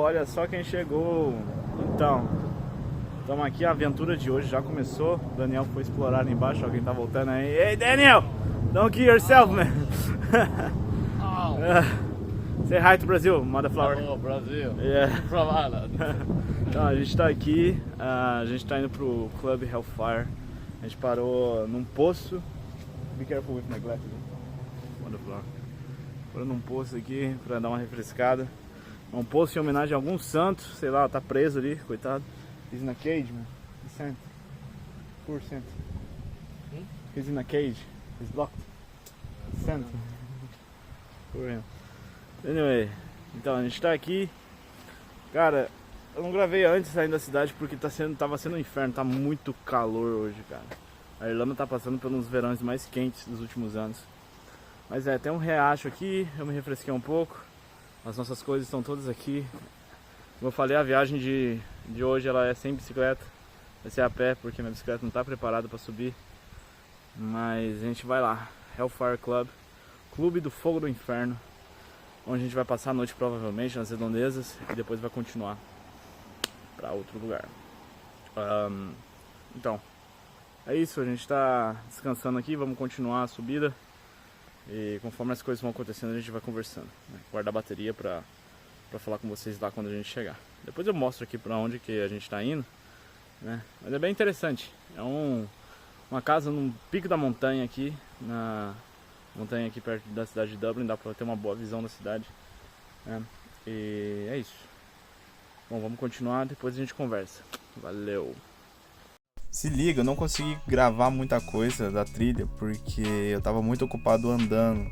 olha só quem chegou. Então, estamos aqui, a aventura de hoje já começou. O Daniel foi explorar ali embaixo, alguém tá voltando aí. Hey Daniel, don't kill yourself, man. Say hi to Brazil, Mother Flower. Hello, Brasil. Yeah. From Ireland. Então, a gente tá aqui, a gente tá indo pro Club Hellfire. A gente parou num poço. Be careful with my glasses. Mother Flower. Parou num poço aqui pra dar uma refrescada. É um poço em homenagem a algum santo, sei lá, tá preso ali, coitado. He's in a cage, man. He's sent. Poor sent. He's in a cage. He's blocked. Sent. Poor him. Anyway, então a gente tá aqui. Cara, eu não gravei antes saindo da cidade porque tava sendo um inferno, tá muito calor hoje, cara. A Irlanda tá passando pelos verões mais quentes dos últimos anos. Mas tem um riacho aqui, eu me refresquei um pouco. As nossas coisas estão todas aqui. Como eu falei, a viagem de hoje ela é sem bicicleta. Vai ser a pé porque minha bicicleta não tá preparada para subir. Mas a gente vai lá, Hellfire Club, Clube do Fogo do Inferno, onde a gente vai passar a noite provavelmente nas redondezas e depois vai continuar para outro lugar. Então, é isso, a gente tá descansando aqui, vamos continuar a subida. E conforme as coisas vão acontecendo a gente vai conversando, né? Guardar bateria pra falar com vocês lá quando a gente chegar. Depois eu mostro aqui pra onde que a gente tá indo, né? Mas é bem interessante. É uma casa no pico da montanha aqui, na montanha aqui perto da cidade de Dublin. Dá pra ter uma boa visão da cidade, né? E é isso. Bom, vamos continuar, depois a gente conversa. Valeu! Se liga, eu não consegui gravar muita coisa da trilha porque eu tava muito ocupado andando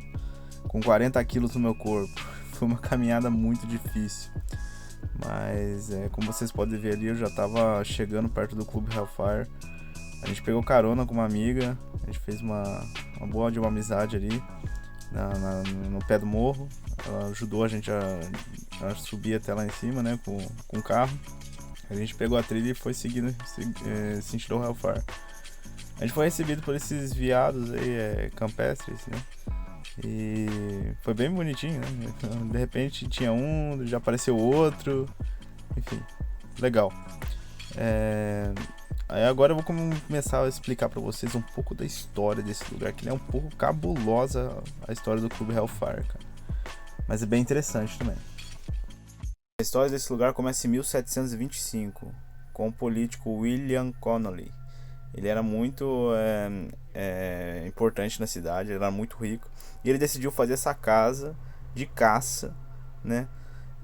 com 40 quilos no meu corpo. Foi uma caminhada muito difícil. Mas como vocês podem ver ali, eu já tava chegando perto do Clube Hellfire. A gente pegou carona com uma amiga, a gente fez uma boa de uma amizade ali no pé do morro. Ela ajudou a gente a subir até lá em cima, né, com o carro. A gente pegou a trilha e foi seguindo sentido Hellfire. A gente foi recebido por esses veados aí, campestres, né? E foi bem bonitinho, né? De repente tinha um, já apareceu outro. Enfim, legal. Aí agora eu vou começar a explicar pra vocês um pouco da história desse lugar, que é um pouco cabulosa a história do Clube Hellfire, cara. Mas é bem interessante também. A história desse lugar começa em 1725, com o político William Connolly. Ele era muito importante na cidade, ele era muito rico. E ele decidiu fazer essa casa de caça, né,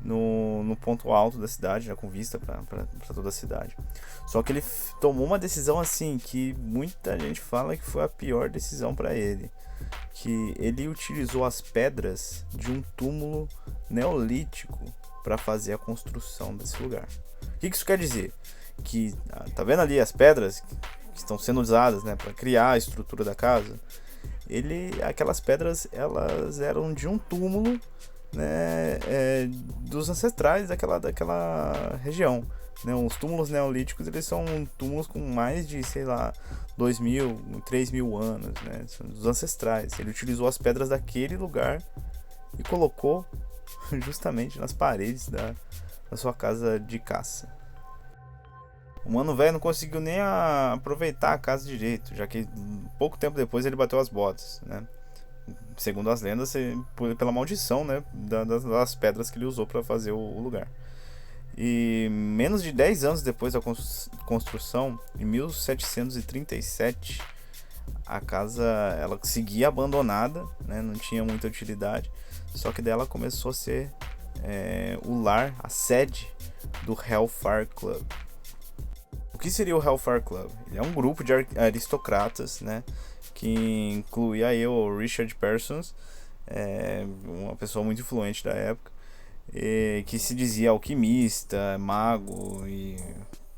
no ponto alto da cidade, já com vista para toda a cidade. Só que ele tomou uma decisão assim, que muita gente fala que foi a pior decisão para ele. Que ele utilizou as pedras de um túmulo neolítico para fazer a construção desse lugar. O que isso quer dizer? Que tá vendo ali as pedras que estão sendo usadas, né, para criar a estrutura da casa? Aquelas pedras elas eram de um túmulo, né, dos ancestrais daquela região, né? Os túmulos neolíticos eles são túmulos com mais de, sei lá, 2.000, 3.000 anos, né? São dos ancestrais. Ele utilizou as pedras daquele lugar e colocou justamente nas paredes da sua casa de caça. O mano velho não conseguiu nem aproveitar a casa direito, já que pouco tempo depois ele bateu as botas, né? Segundo as lendas, pela maldição, né, das pedras que ele usou para fazer o lugar. E menos de 10 anos depois da construção, em 1737, a casa ela seguia abandonada, né, não tinha muita utilidade. Só que dela começou a ser o lar, a sede do Hellfire Club. O que seria o Hellfire Club? Ele é um grupo de aristocratas, né, que incluía aí o Richard Parsons, uma pessoa muito influente da época, que se dizia alquimista, mago e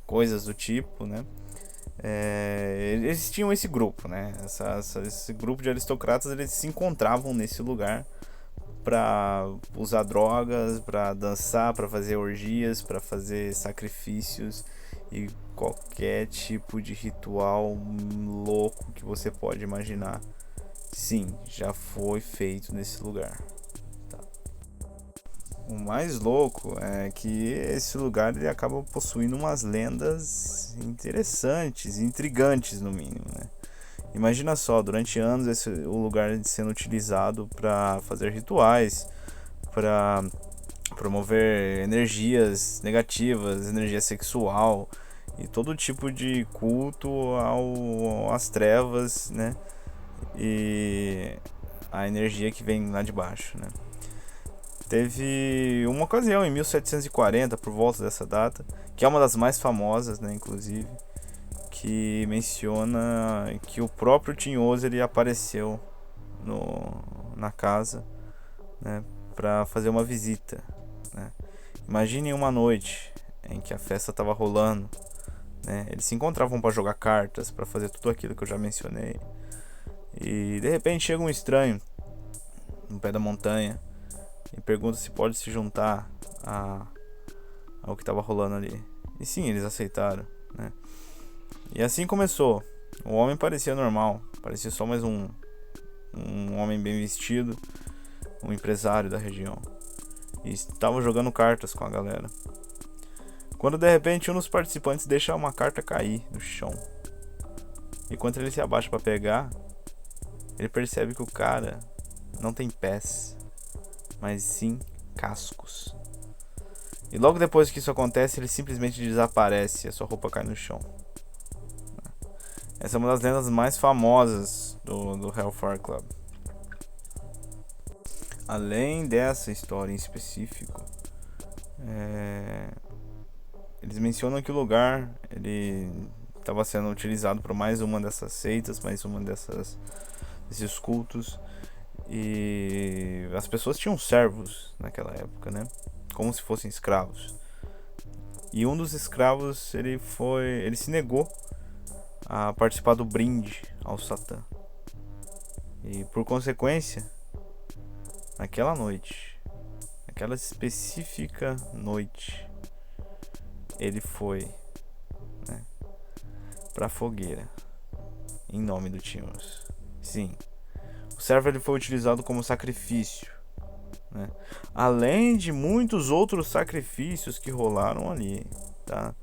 coisas do tipo, né? Eles tinham esse grupo, né? Esse grupo de aristocratas, eles se encontravam nesse lugar para usar drogas, para dançar, para fazer orgias, para fazer sacrifícios e qualquer tipo de ritual louco que você pode imaginar. Sim, já foi feito nesse lugar. Tá. o mais louco é que esse lugar ele acaba possuindo umas lendas interessantes, intrigantes no mínimo, né? Imagina só, durante anos o lugar sendo utilizado para fazer rituais, para promover energias negativas, energia sexual e todo tipo de culto às trevas, né? E a energia que vem lá de baixo, né? Teve uma ocasião em 1740, por volta dessa data, que é uma das mais famosas, né, inclusive, que menciona que o próprio Tinhoso ele apareceu na casa, né, para fazer uma visita, né. Imaginem uma noite em que a festa estava rolando, né, eles se encontravam para jogar cartas, para fazer tudo aquilo que eu já mencionei, e de repente chega um estranho no pé da montanha e pergunta se pode se juntar ao que estava rolando ali. E sim, eles aceitaram, né? E assim começou. O homem parecia normal, parecia só mais um homem bem vestido, um empresário da região. E estava jogando cartas com a galera. Quando de repente um dos participantes deixa uma carta cair no chão. E quando ele se abaixa para pegar, ele percebe que o cara não tem pés, mas sim cascos. E logo depois que isso acontece, ele simplesmente desaparece e a sua roupa cai no chão. Essa é uma das lendas mais famosas do Hellfire Club. Além dessa história em específico, eles mencionam que o lugar ele estava sendo utilizado por mais uma dessas seitas, mais uma desses cultos. E as pessoas tinham servos naquela época, né? Como se fossem escravos. E um dos escravos ele se negou a participar do brinde ao Satã. E por consequência, naquela noite, naquela específica noite, ele foi, né, pra fogueira em nome do Tinhoso. Sim, o servo ele foi utilizado como sacrifício, né? Além de muitos outros sacrifícios que rolaram ali, tá?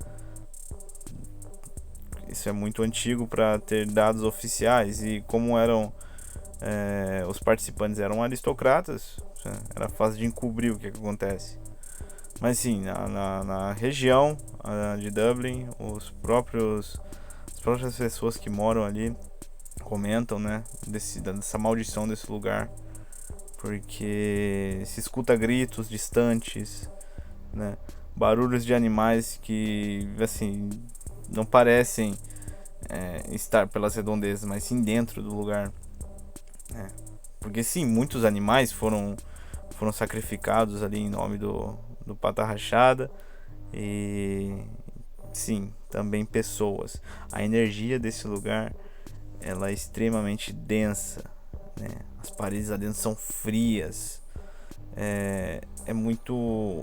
Isso é muito antigo para ter dados oficiais e como os participantes eram aristocratas, era fácil de encobrir o que acontece. Mas sim, na região de Dublin, as próprias pessoas que moram ali comentam, né, dessa maldição desse lugar, porque se escuta gritos distantes, né, barulhos de animais que assim não parecem estar pelas redondezas, mas sim dentro do lugar, né? Porque sim, muitos animais foram sacrificados ali em nome do Pata Rachada e sim, também pessoas. A energia desse lugar ela é extremamente densa, né? As paredes lá dentro são frias. É muito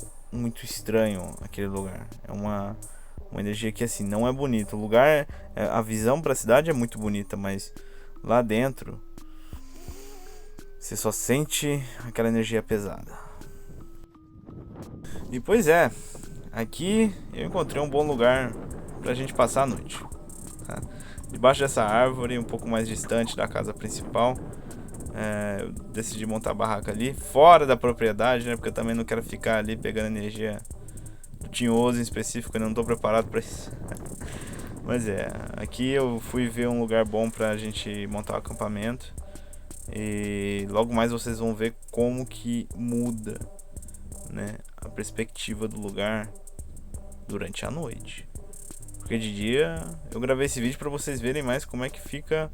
estranho aquele lugar. É uma energia que assim não é bonita. O lugar, a visão para a cidade é muito bonita, mas lá dentro você só sente aquela energia pesada. E pois é, aqui eu encontrei um bom lugar pra gente passar a noite, tá? Debaixo dessa árvore, um pouco mais distante da casa principal, eu decidi montar a barraca ali, fora da propriedade, né? Porque eu também não quero ficar ali pegando energia do Tinhoso em específico, eu não tô preparado pra isso. Mas aqui eu fui ver um lugar bom pra gente montar o acampamento. E logo mais vocês vão ver como que muda, né, a perspectiva do lugar durante a noite. Porque de dia eu gravei esse vídeo para vocês verem mais como é que fica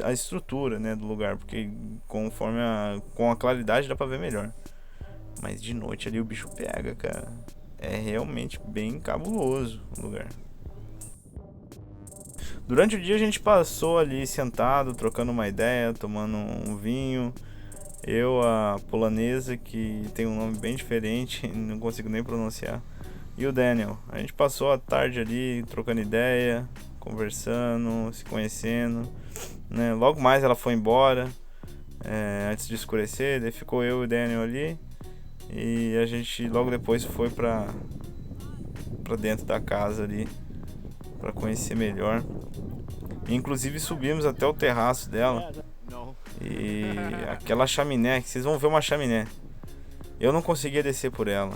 a estrutura, né, do lugar, porque conforme com a claridade dá pra ver melhor. Mas de noite ali o bicho pega, cara. É realmente bem cabuloso o lugar. Durante o dia a gente passou ali sentado, trocando uma ideia, tomando um vinho. Eu, a polonesa, que tem um nome bem diferente, não consigo nem pronunciar, e o Daniel. A gente passou a tarde ali trocando ideia, conversando, se conhecendo, né? Logo mais ela foi embora, antes de escurecer, daí ficou eu e o Daniel ali. E a gente logo depois foi pra dentro da casa ali pra conhecer melhor. Inclusive subimos até o terraço dela. E aquela chaminé, que vocês vão ver uma chaminé. Eu não conseguia descer por ela.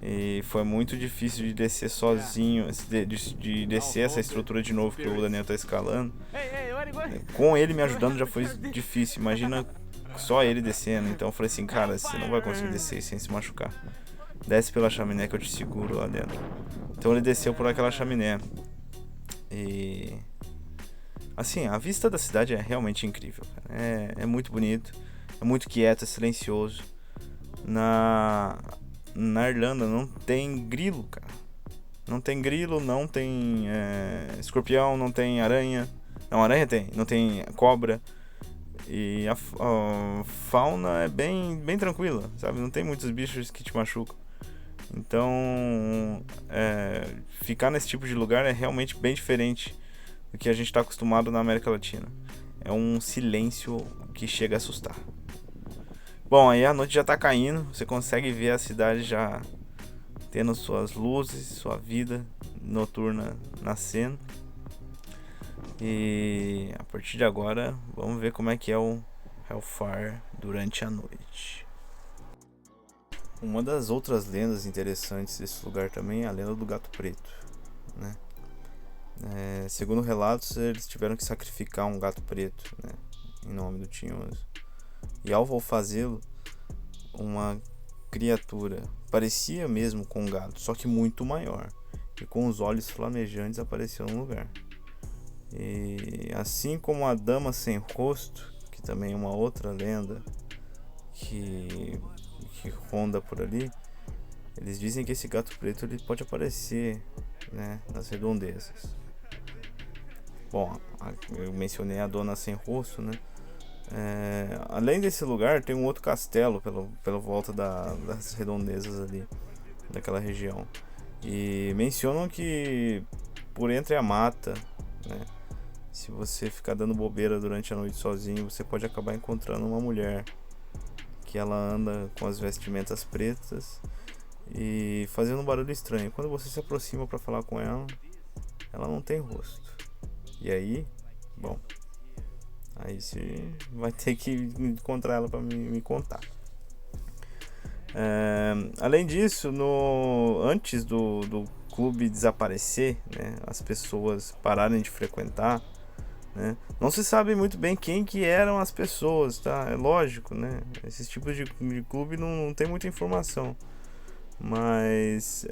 E foi muito difícil de descer sozinho, de descer essa estrutura de novo que o Daniel tá escalando. Com ele me ajudando já foi difícil, imagina só ele descendo. Então eu falei assim, cara, você não vai conseguir descer sem se machucar. Desce pela chaminé que eu te seguro lá dentro. Então ele desceu por aquela chaminé. E assim, a vista da cidade é realmente incrível. É muito bonito, é muito quieto, é silencioso. Na Irlanda não tem grilo, cara. Não tem grilo, não tem escorpião, não tem aranha. Não, aranha tem, não tem cobra. E a fauna é bem tranquila, sabe? Não tem muitos bichos que te machucam. Então, ficar nesse tipo de lugar é realmente bem diferente do que a gente está acostumado na América Latina. É um silêncio que chega a assustar. Bom, aí a noite já tá caindo, você consegue ver a cidade já tendo suas luzes, sua vida noturna nascendo. E a partir de agora, vamos ver como é que é o Hellfire durante a noite. Uma das outras lendas interessantes desse lugar também é a lenda do gato preto, né? Segundo relatos, eles tiveram que sacrificar um gato preto, né, em nome do Tinhoso. E ao fazê-lo, uma criatura parecia mesmo com um gato, só que muito maior, e com os olhos flamejantes apareceu no lugar. E assim como a Dama Sem Rosto, que também é uma outra lenda que ronda por ali, eles dizem que esse gato preto ele pode aparecer, né, nas redondezas. Bom, eu mencionei a Dona Sem Rosto, né? Além desse lugar, tem um outro castelo pela volta das redondezas ali, daquela região. E mencionam que por entre a mata, né, se você ficar dando bobeira durante a noite sozinho, você pode acabar encontrando uma mulher que ela anda com as vestimentas pretas e fazendo um barulho estranho. Quando você se aproxima para falar com ela, ela não tem rosto. E aí, bom, aí você vai ter que encontrar ela para me contar. Além disso, antes do clube desaparecer, né, as pessoas pararem de frequentar, né, não se sabe muito bem quem que eram as pessoas, tá? É lógico, né? Esses tipos de clube não tem muita informação, mas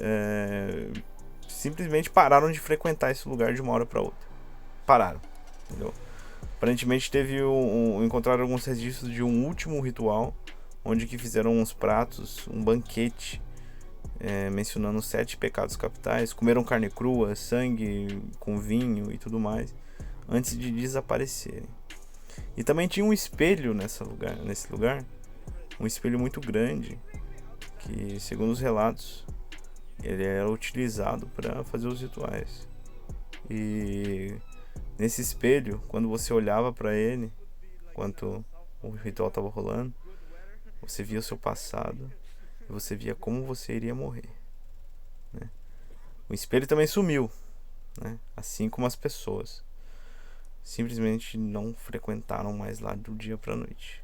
simplesmente pararam de frequentar esse lugar de uma hora para outra. Pararam, entendeu? Aparentemente encontraram alguns registros de um último ritual, onde que fizeram uns pratos, um banquete, mencionando 7 pecados capitais, comeram carne crua, sangue com vinho e tudo mais, antes de desaparecerem. E também tinha um espelho nesse lugar, um espelho muito grande, que segundo os relatos, ele era utilizado para fazer os rituais. E nesse espelho, quando você olhava para ele, enquanto o ritual estava rolando, você via o seu passado e você via como você iria morrer, né? O espelho também sumiu, né? Assim como as pessoas simplesmente não frequentaram mais lá do dia para a noite.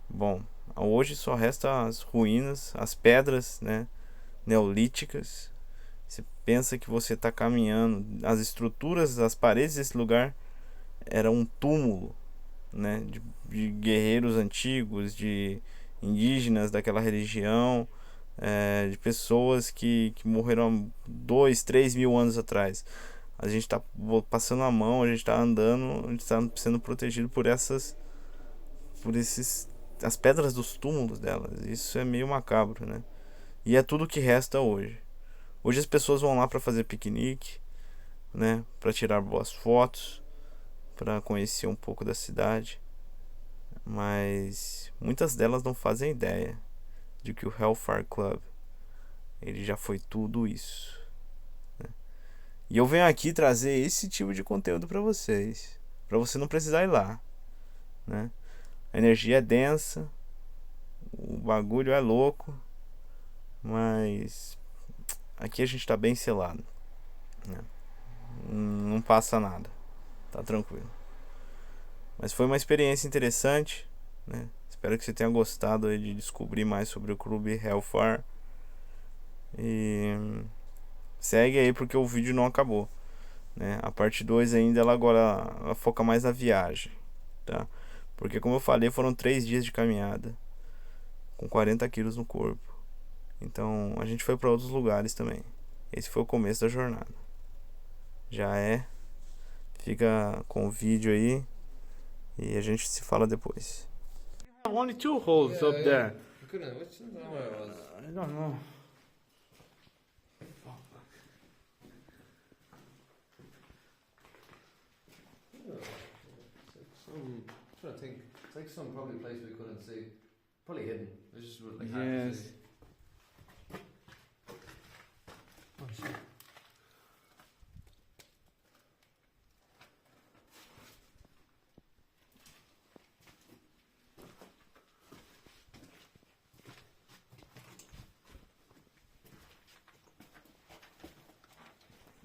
Bom, hoje só resta as ruínas, as pedras, né, neolíticas. Você pensa que você está caminhando, as estruturas, as paredes desse lugar era um túmulo, né, de guerreiros antigos, de indígenas daquela região, de pessoas que morreram 2, 3 mil anos atrás. A gente está passando a mão, a gente está andando, a gente está sendo protegido por as pedras dos túmulos delas. Isso é meio macabro, né? E é tudo que resta hoje. Hoje as pessoas vão lá para fazer piquenique, né, para tirar boas fotos, para conhecer um pouco da cidade, mas muitas delas não fazem ideia de que o Hellfire Club ele já foi tudo isso, né? E eu venho aqui trazer esse tipo de conteúdo para você não precisar ir lá, né? A energia é densa, o bagulho é louco, mas aqui a gente tá bem selado, né? Não passa nada, tá tranquilo. Mas foi uma experiência interessante, né? Espero que você tenha gostado aí de descobrir mais sobre o clube Hellfire. E segue aí porque o vídeo não acabou, né? A parte 2 ainda ela foca mais na viagem, tá? Porque como eu falei, foram 3 dias de caminhada com 40 quilos no corpo. Então a gente foi para outros lugares também. Esse foi o começo da jornada. Já é. Fica com o vídeo aí e a gente se fala depois. Only 2 holes up there. Which one? I don't know where it was. I don't know. I'm trying to think. It's like some probably place we couldn't see. Probably hidden. It's just like hard to Yes. see. Oh shit.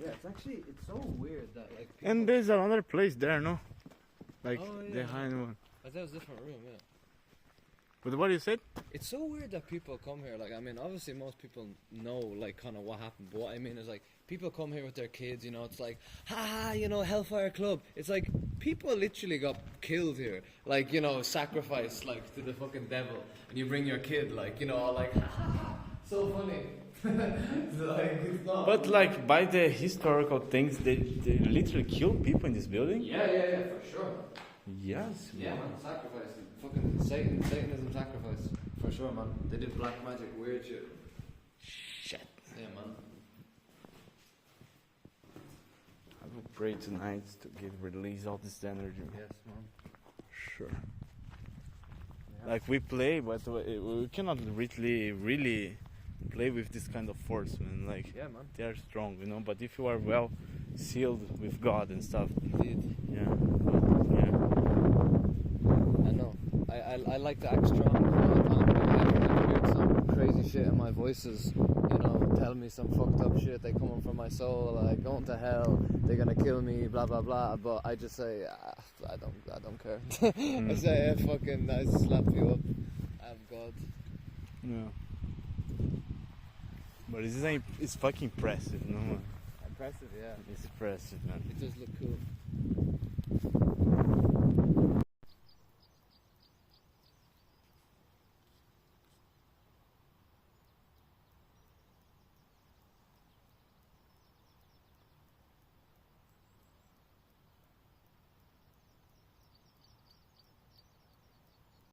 Yeah, it's so weird that like people, And there's another place there, no? Like Oh, yeah. behind one. I thought it was a different room, yeah. But what you said? It's so weird that people come here. Like, I mean, obviously most people know, like, kind of what happened. But what I mean is, like, people come here with their kids. You know, it's like, ha, you know, Hellfire Club. It's like people literally got killed here. Like, you know, sacrificed, like, to the fucking devil. And you bring your kid, like, you know, all like, ha, ha, ha. So funny. It's like, it's not. But like by the historical things, they literally killed people in this building. Yeah, for sure. Yes. Yeah, man, sacrifice. Fucking Satanism sacrifice. For sure, man. They did black magic, weird shit. Shit. Yeah, man. I will pray tonight to release all this energy. Yes, man. Sure. Yeah. Like we play, but we cannot really play with this kind of force, man. Like Yeah, man. they are strong, you know. But if you are well sealed with God and stuff, Indeed. yeah. I know. I like to act strong all the time. I hear some crazy shit in my voices, you know, tell me some fucked up shit. They coming for my soul, like going to hell. They're gonna kill me, blah blah blah. But I just say, I don't care. I say, I slap you up. I'm God. Yeah. But it's fucking impressive, no man. Impressive, yeah. It's impressive, man. It does look cool.